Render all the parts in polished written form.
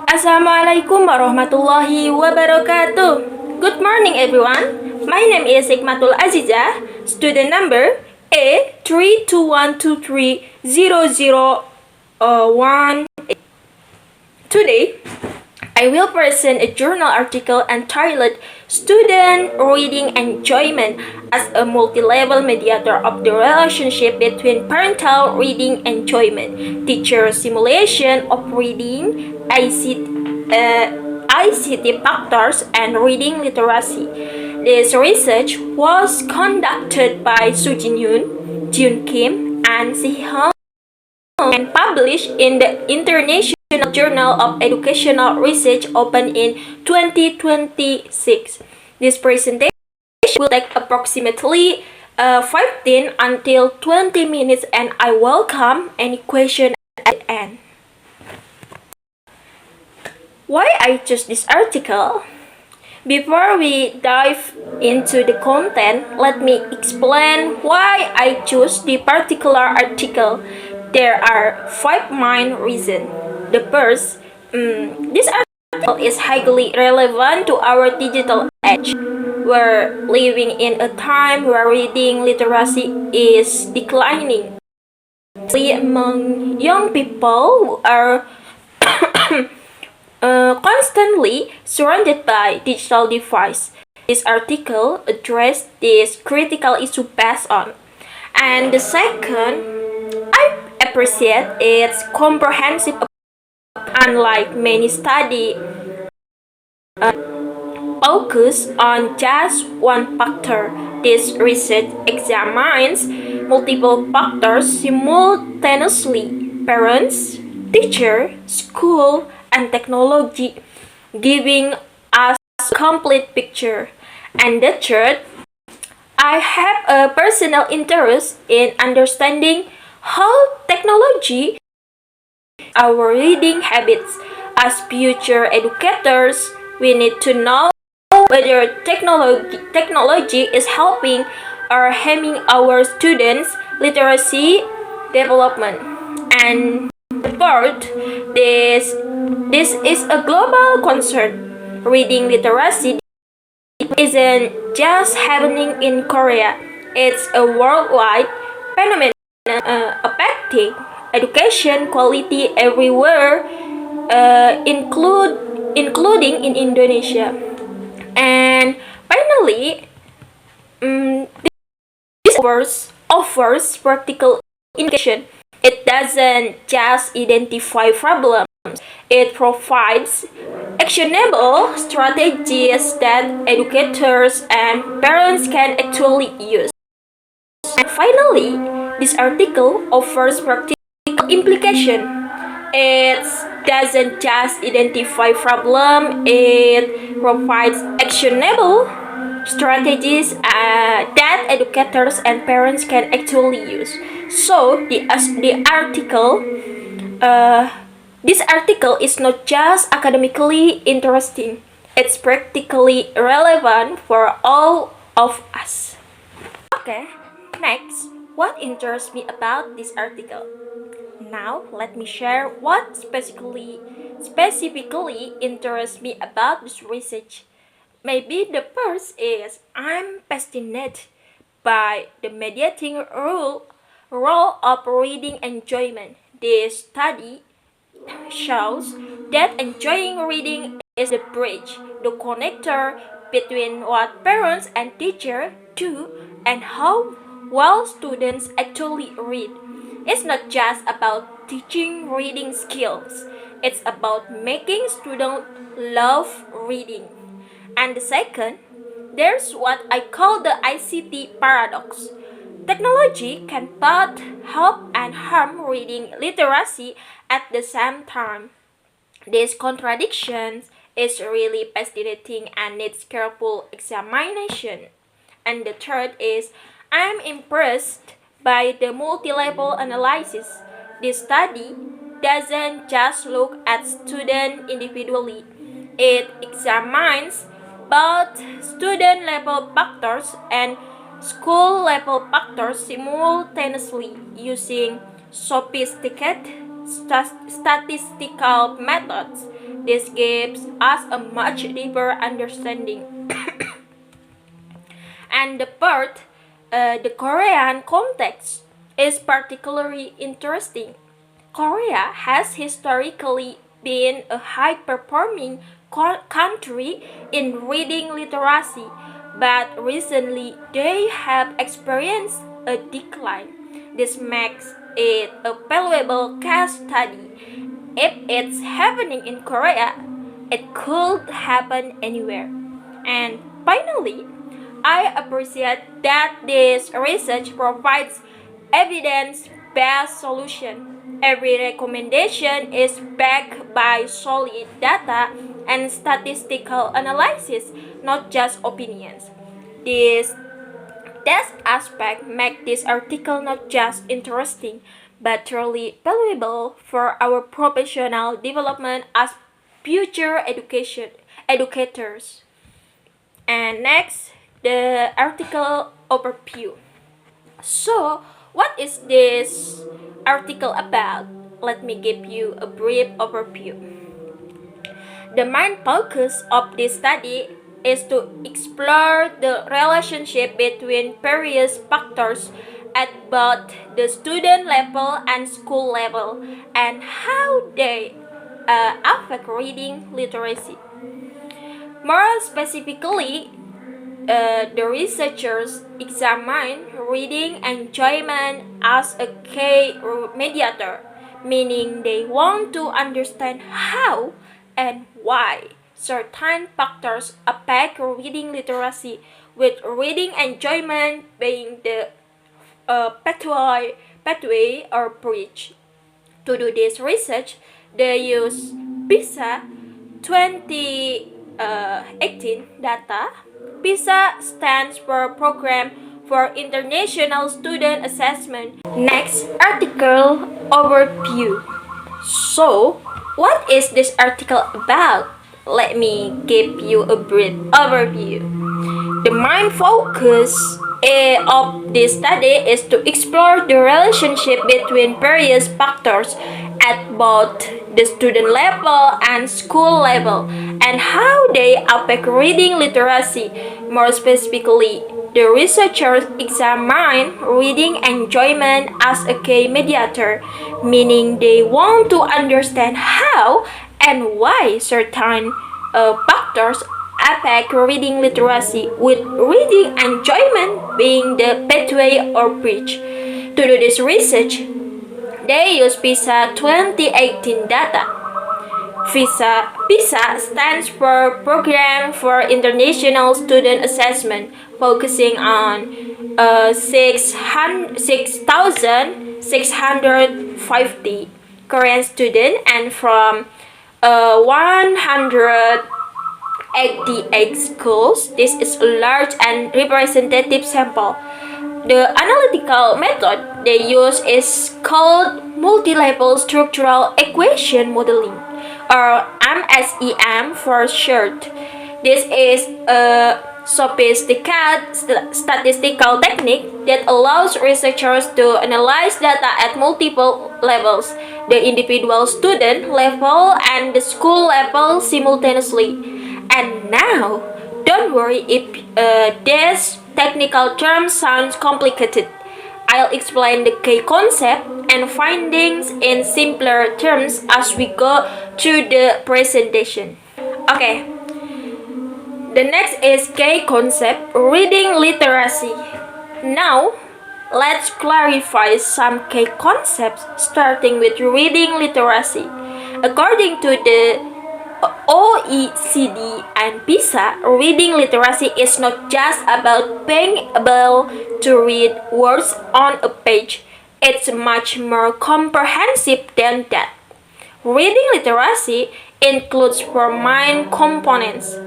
Assalamualaikum warahmatullahi wabarakatuh. Good morning everyone. My name is Hikmatul Azizah, student number A32123001. Today, I will present a journal article entitled Student Reading Enjoyment as a Multi-Level Mediator of the Relationship Between Parental Reading Enjoyment, Teacher Simulation of Reading, ICT Factors, and Reading Literacy. This research was conducted by Sujin Yoon, Jun Kim, and Si Hong and published in the International Journal of Educational Research open in 2026. This presentation will take approximately 15 until 20 minutes and I welcome any question at the end. Why I choose this article? Before we dive into the content, let me explain why I choose the particular article. There are 5 main reasons. The first, this article is highly relevant to our digital age. We're living in a time where reading literacy is declining. Especially among young people who are constantly surrounded by digital devices. This article addressed this critical issue based on. And the second, I appreciate its comprehensive approach. Unlike many studies focus on just one factor, this research examines multiple factors simultaneously: parents, teacher, school, and technology, giving us a complete picture. And the third, I have a personal interest in understanding how technology our reading habits. As future educators, we need to know whether technology is helping or harming our students' literacy development. And fourth, this is a global concern. Reading literacy isn't just happening in Korea. It's a worldwide phenomenon affecting education quality everywhere, including in Indonesia. And finally, this offers practical indication. It doesn't just identify problems, it provides actionable strategies that educators and parents can actually use. And finally, this article offers practical implication. It doesn't just identify problem, it provides actionable strategies that educators and parents can actually use. So this article is not just academically interesting, it's practically relevant for all of us. Okay, next, what interests me about this article? Now, let me share what specifically interests me about this research. Maybe the first is I'm fascinated by the mediating role of reading enjoyment. This study shows that enjoying reading is the bridge, the connector between what parents and teachers do and how well students actually read. It's not just about teaching reading skills, it's about making students love reading. And the second, there's what I call the ICT paradox. Technology can both help and harm reading literacy at the same time. This contradiction is really fascinating and needs careful examination. And the third is, I'm impressed by the multi-level analysis. This study doesn't just look at students individually. It examines both student level factors and school level factors simultaneously using sophisticated statistical methods. This gives us a much deeper understanding. And the Korean context is particularly interesting. Korea has historically been a high-performing country in reading literacy, but recently they have experienced a decline. This makes it a valuable case study. If it's happening in Korea, it could happen anywhere. And finally, I appreciate that this research provides evidence-based solution. Every recommendation is backed by solid data and statistical analysis, not just opinions. This aspect make this article not just interesting, but truly valuable for our professional development as future educators. And next, the article overview. So, what is this article about? Let me give you a brief overview. The main focus of this study is to explore the relationship between various factors at both the student level and school level and how they affect reading literacy. More specifically, the researchers examine reading enjoyment as a key mediator, meaning they want to understand how and why certain factors affect reading literacy, with reading enjoyment being the pathway or bridge. To do this research, they use PISA 2018 data. PISA stands for Program for International Student Assessment. Next, article overview. So, what is this article about? Let me give you a brief overview. The main focus of this study is to explore the relationship between various factors at both the student level and school level and how they affect reading literacy. More specifically, the researchers examine reading enjoyment as a key mediator, meaning they want to understand how and why certain factors affect reading literacy, with reading enjoyment being the pathway or bridge. To do this research, they use PISA 2018 data. PISA stands for Program for International Student Assessment, focusing on 6,650 Korean students and from 188 schools. This is a large and representative sample. The analytical method they use is called multi-level structural equation modeling, or MSEM for short. This is a sophisticated statistical technique that allows researchers to analyze data at multiple levels, the individual student level and the school level simultaneously. And now, don't worry if this technical term sounds complicated. I'll explain the key concept and findings in simpler terms as we go through the presentation. Okay, the next is key concept, reading literacy. Now, let's clarify some key concepts starting with reading literacy. According to the OECD and PISA, reading literacy is not just about being able to read words on a page. It's much more comprehensive than that. Reading literacy includes four main components.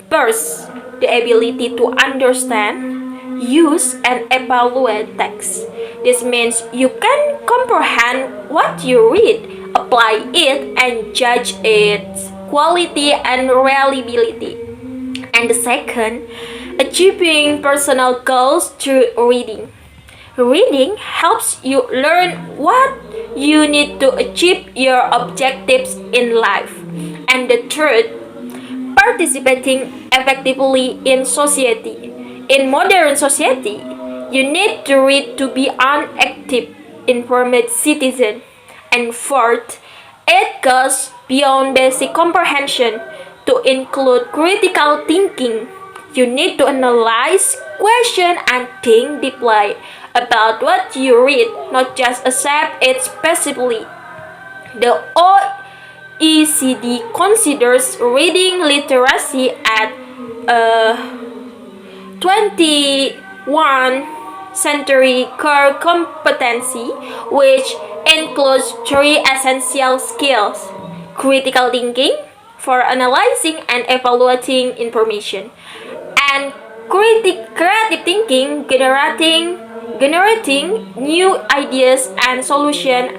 First, the ability to understand, use, and evaluate text. This means you can comprehend what you read, apply it, and judge its quality and reliability. And the second, achieving personal goals through reading. Reading helps you learn what you need to achieve your objectives in life. And the third, participating effectively in society. In modern society, you need to read to be an active, informed citizen. And fourth, it goes beyond basic comprehension to include critical thinking. You need to analyze, question, and think deeply about what you read, not just accept it passively. The OECD considers reading literacy at a 21st century core competency, which includes three essential skills: critical thinking for analyzing and evaluating information, and creative thinking, generating new ideas and solutions,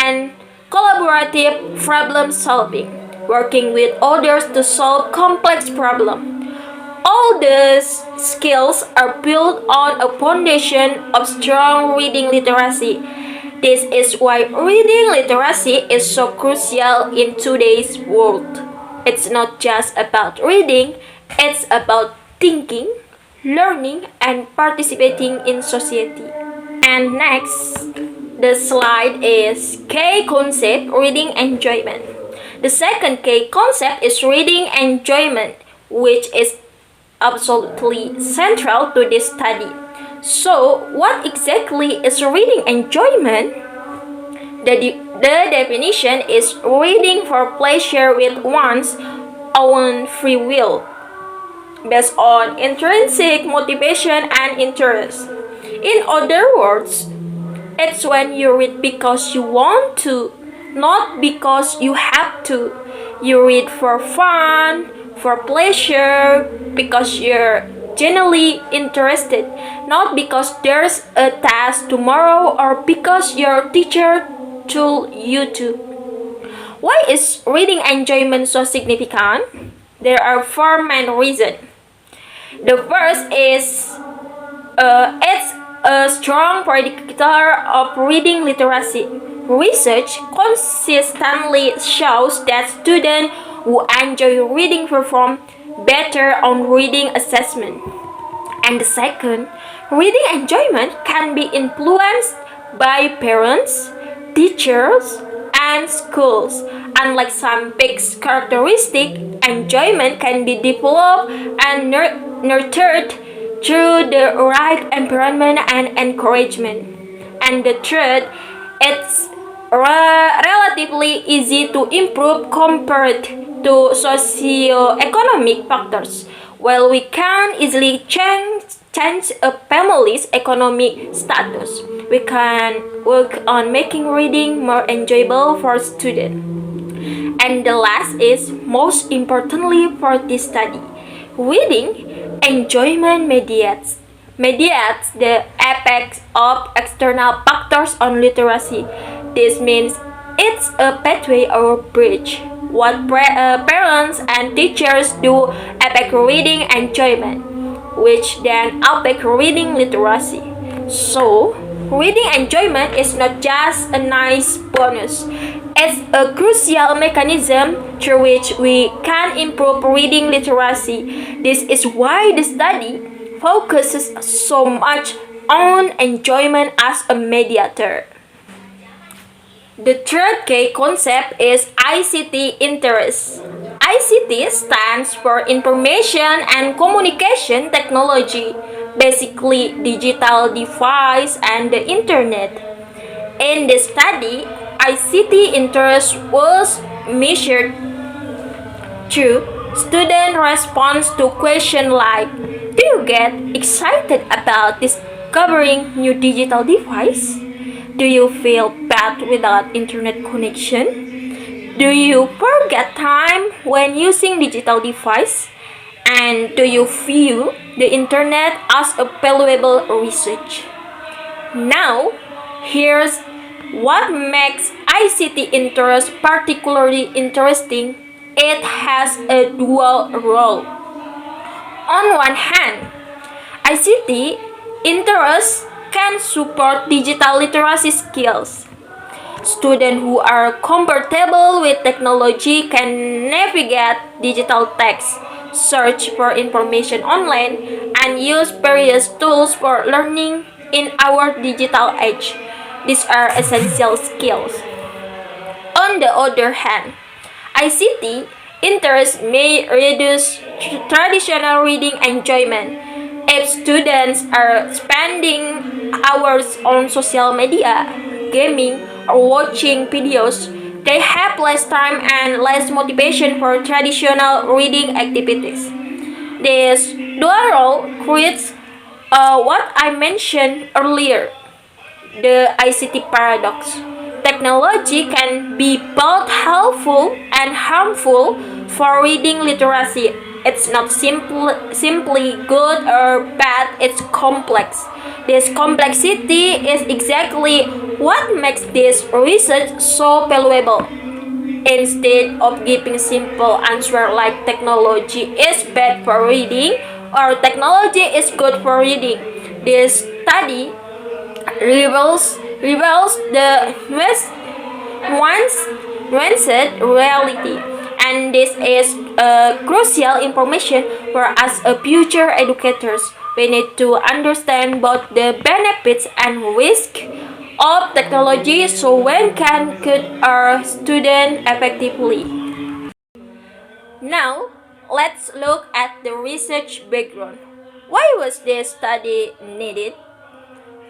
and collaborative problem solving, working with others to solve complex problems. All these skills are built on a foundation of strong reading literacy. This is why reading literacy is so crucial in today's world. It's not just about reading, it's about thinking, learning, and participating in society. And next, the slide is K concept, reading enjoyment. The second K concept is reading enjoyment, which is absolutely central to this study. So, what exactly is reading enjoyment? The definition is reading for pleasure with one's own free will, based on intrinsic motivation and interest. In other words, it's when you read because you want to, not because you have to. You read for fun, for pleasure, because you're genuinely interested, not because there's a test tomorrow or because your teacher told you to. Why is reading enjoyment so significant? There are four main reasons. The first is it's a strong predictor of reading literacy. Research consistently shows that students who enjoy reading perform better on reading assessment. And the second, reading enjoyment can be influenced by parents, teachers, and schools. Unlike some fixed characteristic, enjoyment can be developed and nurtured through the right environment and encouragement. And the third, it's relatively easy to improve compared to socio-economic factors. While we can easily change a family's economic status, we can work on making reading more enjoyable for students. And the last is most importantly for this study, reading enjoyment mediates the effects of external factors on literacy. This means it's a pathway or bridge. What parents and teachers do affect reading enjoyment, which then affect reading literacy. So, reading enjoyment is not just a nice bonus. It's a crucial mechanism through which we can improve reading literacy. This is why the study focuses so much on enjoyment as a mediator. The third K concept is ICT interest. ICT stands for Information and Communication Technology, basically digital device and the internet. In the study, ICT interest was measured through student response to questions like, do you get excited about discovering new digital device? Do you feel bad without internet connection? Do you forget time when using digital device? And do you view the internet as a valuable research? Now, here's what makes ICT interest particularly interesting. It has a dual role. On one hand, ICT interest can support digital literacy skills. Students who are comfortable with technology can navigate digital text, search for information online, and use various tools for learning in our digital age. These are essential skills. On the other hand, ICT interest may reduce traditional reading enjoyment. If students are spending hours on social media, gaming, or watching videos, they have less time and less motivation for traditional reading activities. This dual role creates what I mentioned earlier, the ICT paradox. Technology can be both helpful and harmful for reading literacy. It's not simply good or bad, it's complex. This complexity is exactly what makes this research so valuable. Instead of giving simple answer like technology is bad for reading or technology is good for reading, this study reveals the once nuanced reality, and this is crucial information for us as future educators. We need to understand both the benefits and risk of technology so we can guide our students effectively. Now, let's look at the research background. Why was this study needed?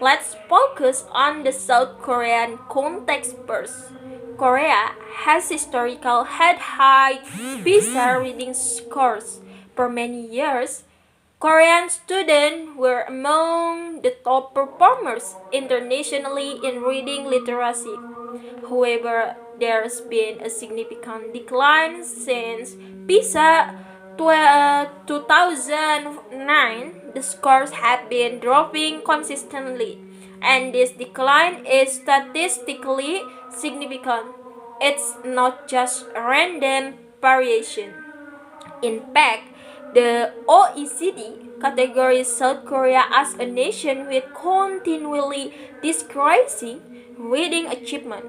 Let's focus on the South Korean context first. Korea has historically had high PISA reading scores. For many years, Korean students were among the top performers internationally in reading literacy. However, there's been a significant decline since PISA 2009. The scores have been dropping consistently, and this decline is statistically significant. It's not just random variation. In fact, the OECD categorizes South Korea as a nation with continually decreasing reading achievement.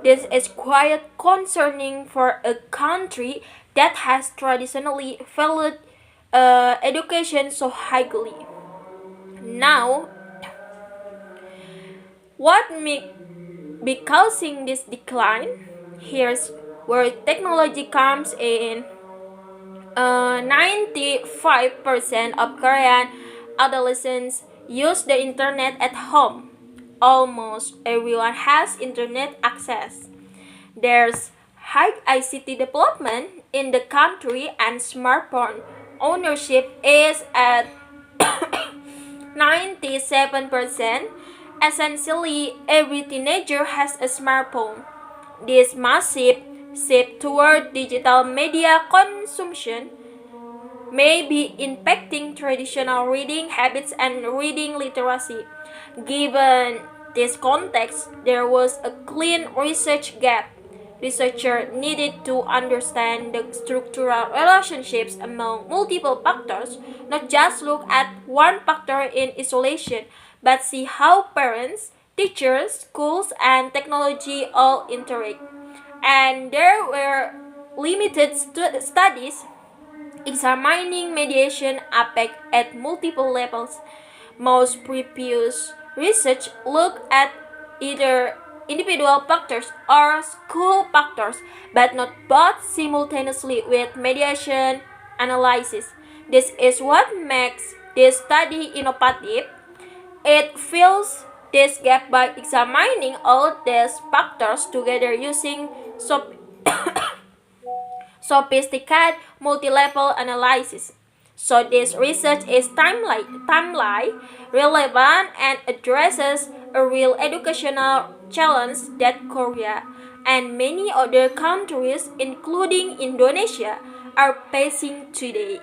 This is quite concerning for a country that has traditionally valued education so highly. Now, what may be causing this decline? Here's where technology comes in. 95% of Korean adolescents use the internet at home. Almost everyone has internet access. There's high ICT development in the country, and smartphone ownership is at 97%. Essentially, every teenager has a smartphone. This massive shift toward digital media consumption may be impacting traditional reading habits and reading literacy. Given this context, there was a clear research gap. Researchers needed to understand the structural relationships among multiple factors, not just look at one factor in isolation, but see how parents, teachers, schools, and technology all interact. And there were limited studies examining mediation effect at multiple levels. Most previous research looked at either individual factors or school factors, but not both simultaneously with mediation analysis. This is what makes this study innovative. It fills this gap by examining all these factors together using sophisticated multi-level analysis. So this research is timely, relevant, and addresses a real educational challenge that Korea and many other countries, including Indonesia, are facing today.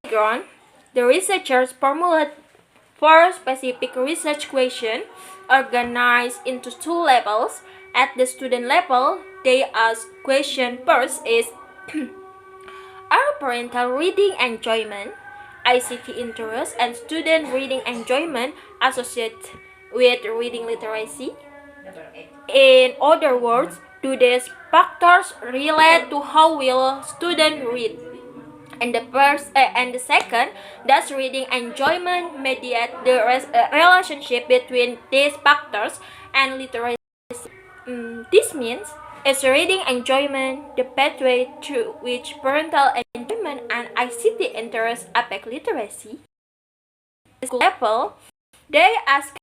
The researchers formulated four specific research questions organized into two levels. At the student level, they ask question first is are parental reading enjoyment? ICT interest, and student reading enjoyment associated with reading literacy? In other words, do these factors relate to how will student read? And the second, does reading enjoyment mediate the relationship between these factors and literacy? This means, is reading enjoyment the pathway through which parental enjoyment and ICT interest affect literacy? At school level, they asked,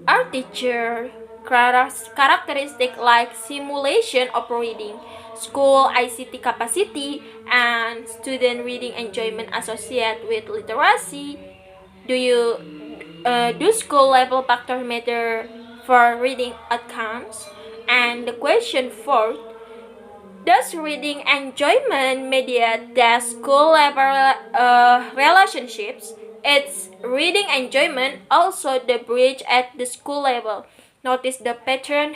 are teacher characteristics like simulation of reading, school ICT capacity, and student reading enjoyment associated with literacy? Do school level factors matter for reading outcomes? And the question 4, does reading enjoyment mediate the school level relationships? It's reading enjoyment also the bridge at the school level. Notice the pattern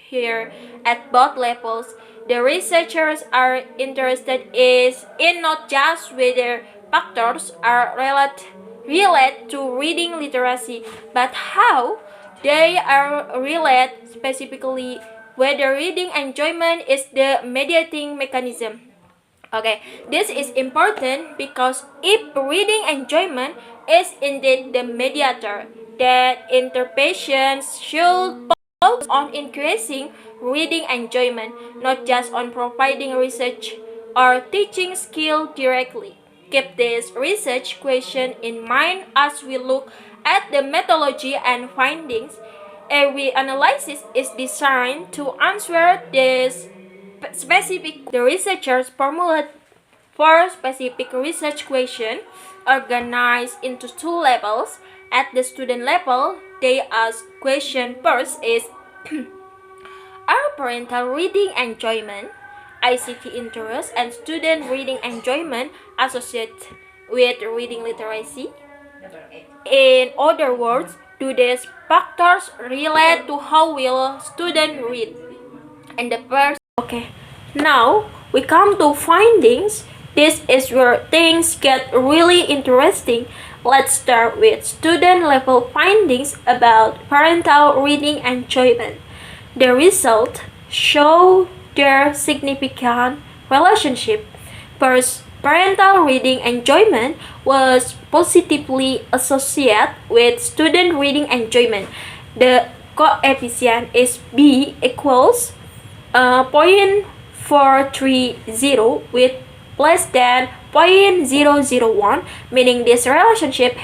here at both levels. The researchers are interested in not just whether factors are relate to reading literacy, but how they are relate, specifically whether reading enjoyment is the mediating mechanism. Okay, this is important because if reading enjoyment is indeed the mediator, that interventions should focus on increasing reading enjoyment, not just on providing research or teaching skill directly. Keep this research question in mind as we look at the methodology and findings. Every analysis is designed to answer this specific. The researchers formulate 4 specific research questions organized into 2 levels. At the student level, they ask question first is are parental reading enjoyment, ICT interest, and student reading enjoyment associated with reading literacy? In other words, do these factors relate to how will student read? And the first, okay, now we come to findings. This is where things get really interesting. Let's start with student level findings about parental reading enjoyment. The results show their significant relationship. First, parental reading enjoyment was positively associated with student reading enjoyment. The coefficient is B equals 0.430 with less than 0.001, meaning this relationship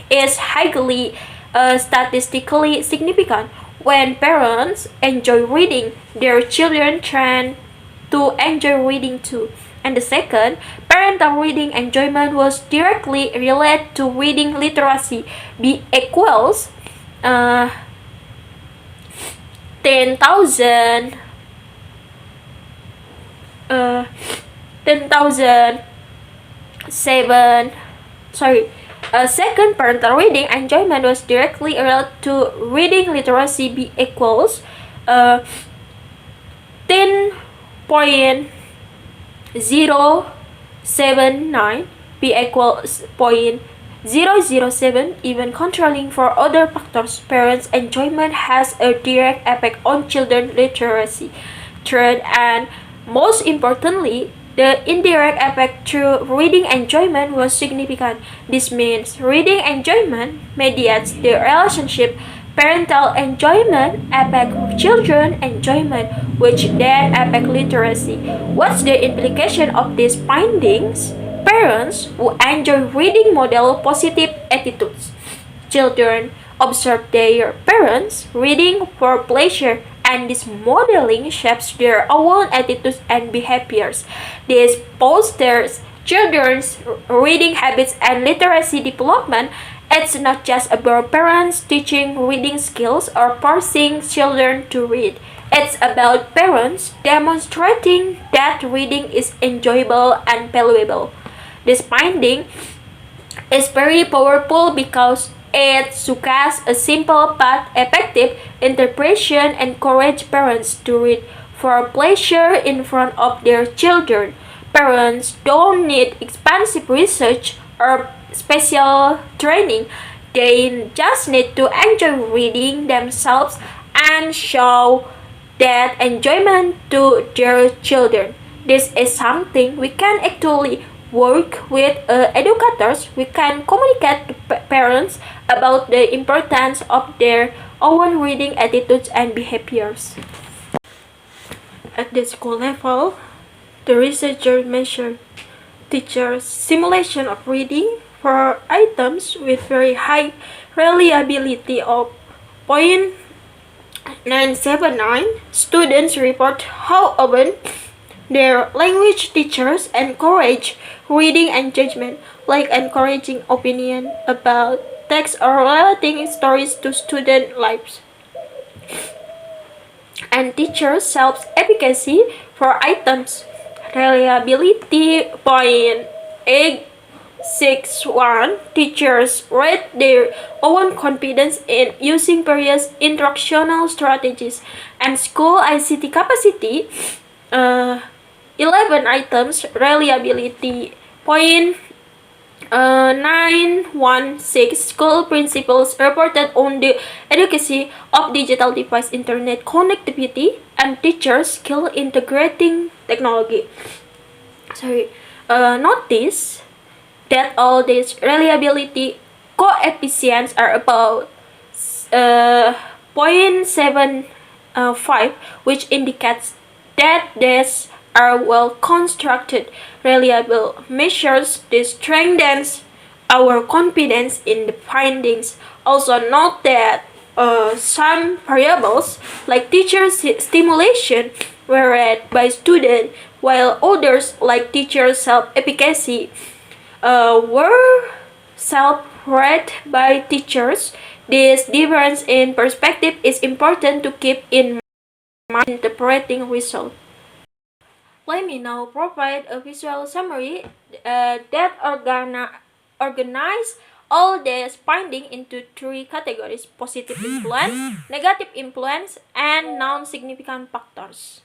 is highly statistically significant. When parents enjoy reading, their children tend to enjoy reading too. And the second, parental reading enjoyment was directly related to reading literacy. B equals 10,000 second, parental reading enjoyment was directly related to reading literacy. B equals 10.079. B equals 0.007. Even controlling for other factors, parents' enjoyment has a direct effect on children's literacy. Third, and most importantly, the indirect effect through reading enjoyment was significant. This means reading enjoyment mediates the relationship. Parental enjoyment affects children's enjoyment, which then affect literacy. What's the implication of these findings? Parents who enjoy reading model positive attitudes. Children observe their parents reading for pleasure, and this modeling shapes their own attitudes and behaviors. This fosters children's reading habits and literacy development. It's not just about parents teaching reading skills or forcing children to read. It's about parents demonstrating that reading is enjoyable and valuable. This finding is very powerful because it suggests a simple but effective interpretation encourages parents to read for pleasure in front of their children. Parents don't need expensive research or special training. They just need to enjoy reading themselves and show that enjoyment to their children. This is something we can actually work with educators. We can communicate to parents about the importance of their own reading attitudes and behaviors. At the school level, the researchers measured teachers' simulation of reading for items with very high reliability of 0.979. Students report how often their language teachers encourage reading and judgment, like encouraging opinion about text or relating stories to student lives. And teachers' self-efficacy for items. Reliability 0.861. Teachers rate their own confidence in using various instructional strategies. And school ICT capacity 11 items. Reliability 916. School principals reported on the adequacy of digital device internet connectivity and teachers skill integrating technology. Notice that all these reliability coefficients are about 0.75, which indicates that these are well constructed, reliable measures. This strengthens our confidence in the findings. Also note that some variables like teacher stimulation were read by students, while others like teacher self-efficacy were self-read by teachers. This difference in perspective is important to keep in mind interpreting results. Let me now provide a visual summary that organize all these findings into three categories: positive influence, negative influence, and non-significant factors.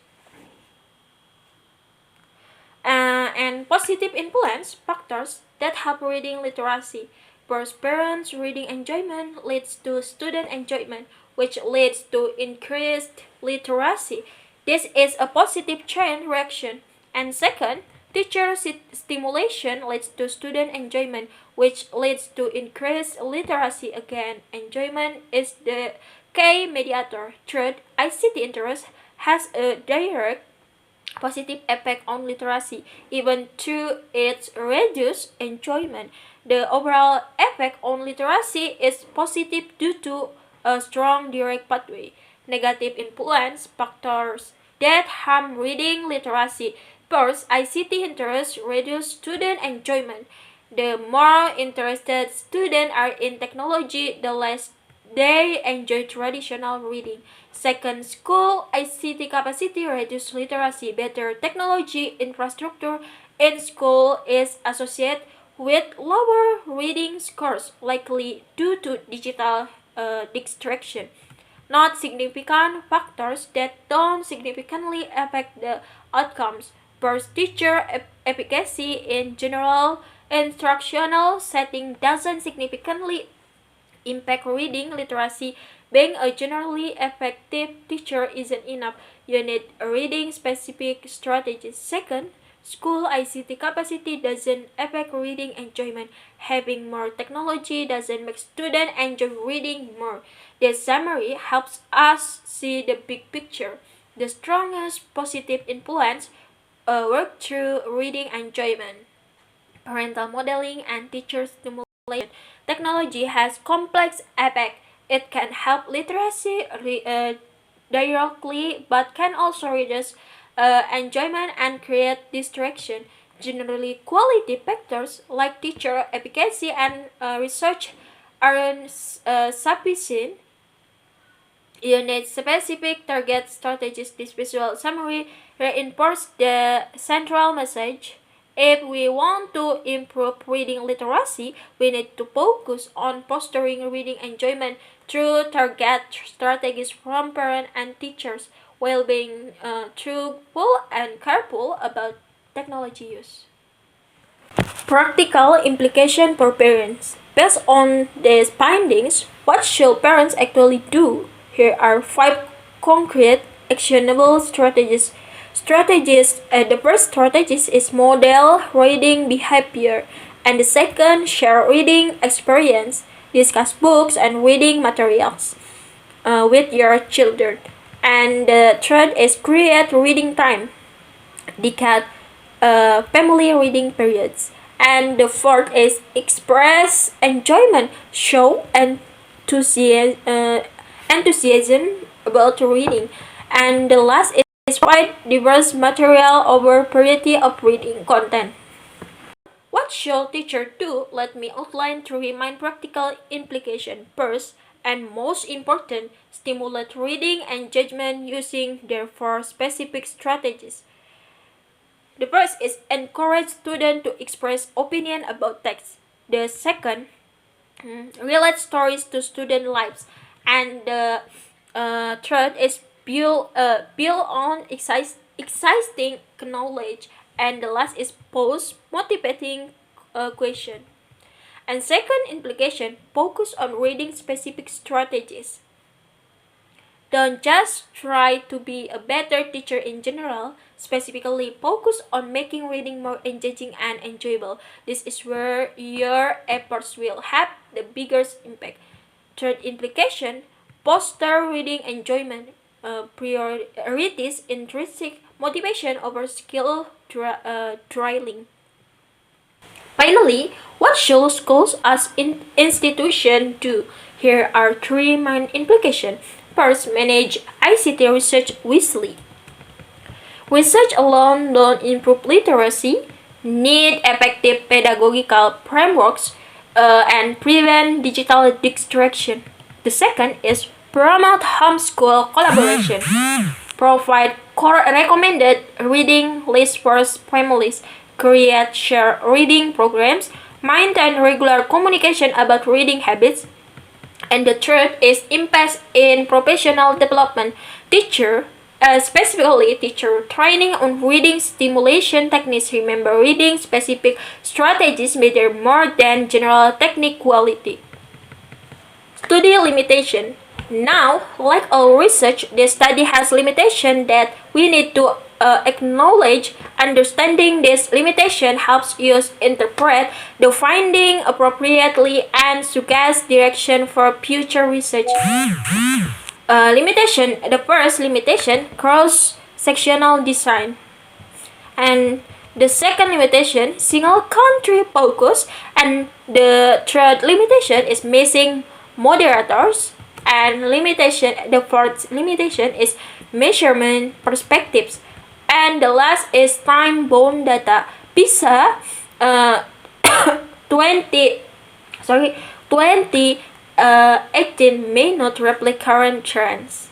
And positive influence factors that help reading literacy. First, parents' reading enjoyment leads to student enjoyment, which leads to increased literacy. This is a positive chain reaction. And second, teacher stimulation leads to student enjoyment, which leads to increased literacy. Again, enjoyment is the key mediator. Third, ICT interest has a direct positive effect on literacy, even though it reduces enjoyment. The overall effect on literacy is positive due to a strong direct pathway. Negative influence factors that harm reading literacy. First, ICT interest reduce student enjoyment. The more interested students are in technology, the less they enjoy traditional reading. Second, school ICT capacity reduce literacy. Better technology infrastructure in school is associated with lower reading scores, likely due to digital distraction. Not significant factors that don't significantly affect the outcomes. First, teacher efficacy in general instructional setting doesn't significantly impact reading literacy. Being a generally effective teacher isn't enough. You need a reading specific strategies. Second, school ICT capacity doesn't affect reading enjoyment. Having more technology doesn't make students enjoy reading more. This summary helps us see the big picture. The strongest positive influence work through reading enjoyment, parental modeling, and teacher stimulation. Technology has complex effect. It can help literacy directly, but can also reduce enjoyment and create distraction. Generally, quality factors like teacher efficacy and research aren't sufficient. You need specific target strategies. This visual summary reinforces the central message. If we want to improve reading literacy, we need to focus on fostering reading enjoyment through target strategies from parents and teachers, while being truthful and careful about technology use. Practical implication for parents. Based on these findings, what should parents actually do? Here are 5 concrete, actionable strategies. The first strategy is model reading behavior, and the second, share reading experience. Discuss books and reading materials with your children. And the third is create reading time. Decade family reading periods. And the fourth is express enjoyment, show enthusiasm about reading. And the last is provide diverse material over variety of reading content. What should teacher do? Let me outline 3 main practical implications. First, and most important, stimulate reading and judgment using their 4 specific strategies. The first is encourage students to express opinion about text. The second, relate stories to student lives. And the third is build on existing knowledge. And the last is pose motivating question. And second implication, focus on reading specific strategies. Don't just try to be a better teacher in general, specifically focus on making reading more engaging and enjoyable. This is where your efforts will have the biggest impact. Third implication, foster reading enjoyment. Priorities intrinsic motivation over skill drilling. Finally, what should schools as institutions do? Here are 3 main implications. First, manage ICT research wisely. Research alone don't improve literacy. Need effective pedagogical frameworks and prevent digital distraction. The second is promote homeschool collaboration. Provide recommended reading lists for families. Create shared reading programs. Maintain regular communication about reading habits. And the third is impact in professional development. Specifically teacher training on reading stimulation techniques. Remember, reading specific strategies matter more than general technique quality. Study limitation. Now, like all research, the study has limitation that we need to acknowledge. Understanding this limitation helps us interpret the finding appropriately and suggest direction for future research. The first limitation, cross-sectional design. And the second limitation, single country focus. And the third limitation is missing moderators. And the fourth limitation is measurement perspectives. And the last is time-bound data. PISA 2018 may not replicate current trends.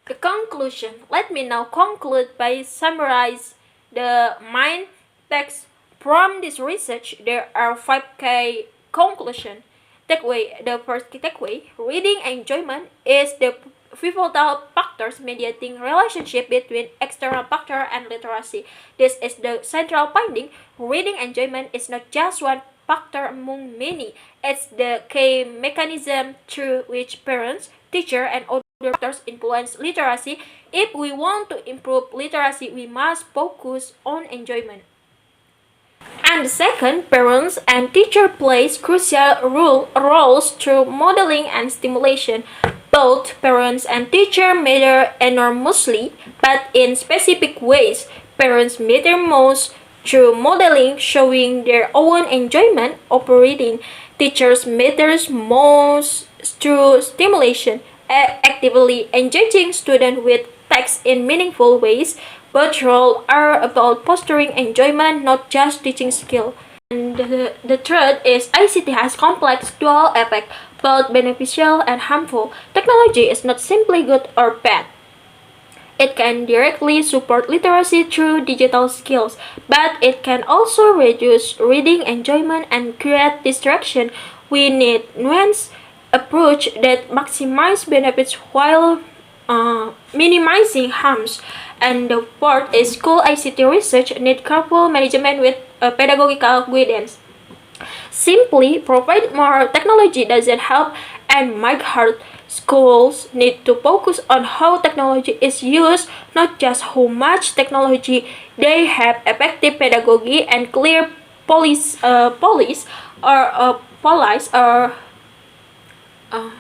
The conclusion. Let me now conclude by summarize the main text from this research. There are 5 conclusions. The first takeaway, reading enjoyment is the pivotal factors mediating relationship between external factor and literacy. This is the central finding. Reading enjoyment is not just one factor among many. It's the key mechanism through which parents, teachers, and other factors influence literacy. If we want to improve literacy, we must focus on enjoyment. And the second, parents and teachers play crucial roles through modeling and stimulation. Both parents and teachers matter enormously, but in specific ways. Parents matter most through modeling, showing their own enjoyment of reading. Teachers matters most through stimulation, actively engaging students with text in meaningful ways. Both roles are about fostering enjoyment, not just teaching skill. And the third is ICT has complex dual effect, both beneficial and harmful. Technology is not simply good or bad. It can directly support literacy through digital skills, but it can also reduce reading enjoyment and create distraction. We need nuanced approach that maximize benefits while minimizing harms. And the fourth is school ICT research need careful management with pedagogical guidance. Simply provide more technology doesn't help and make hard. Schools need to focus on how technology is used, not just how much technology they have. Effective pedagogy and clear police or policies or uh,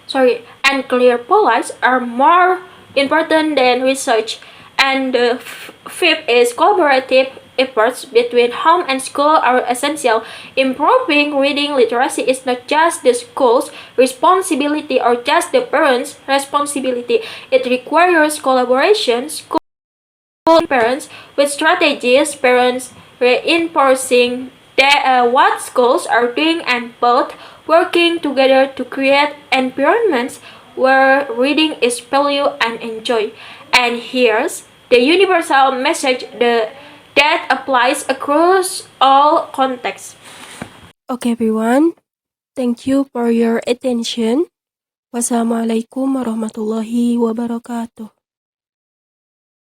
sorry and clear policies are more important than research. And the fifth is collaborative efforts between home and school are essential. Improving reading literacy is not just the school's responsibility or just the parents' responsibility. It requires collaboration. School parents with strategies, parents reinforcing what schools are doing, and both working together to create environments where reading is valued and enjoyed. And here's the universal message that applies across all contexts. Okay, everyone. Thank you for your attention. Wassalamualaikum warahmatullahi wabarakatuh.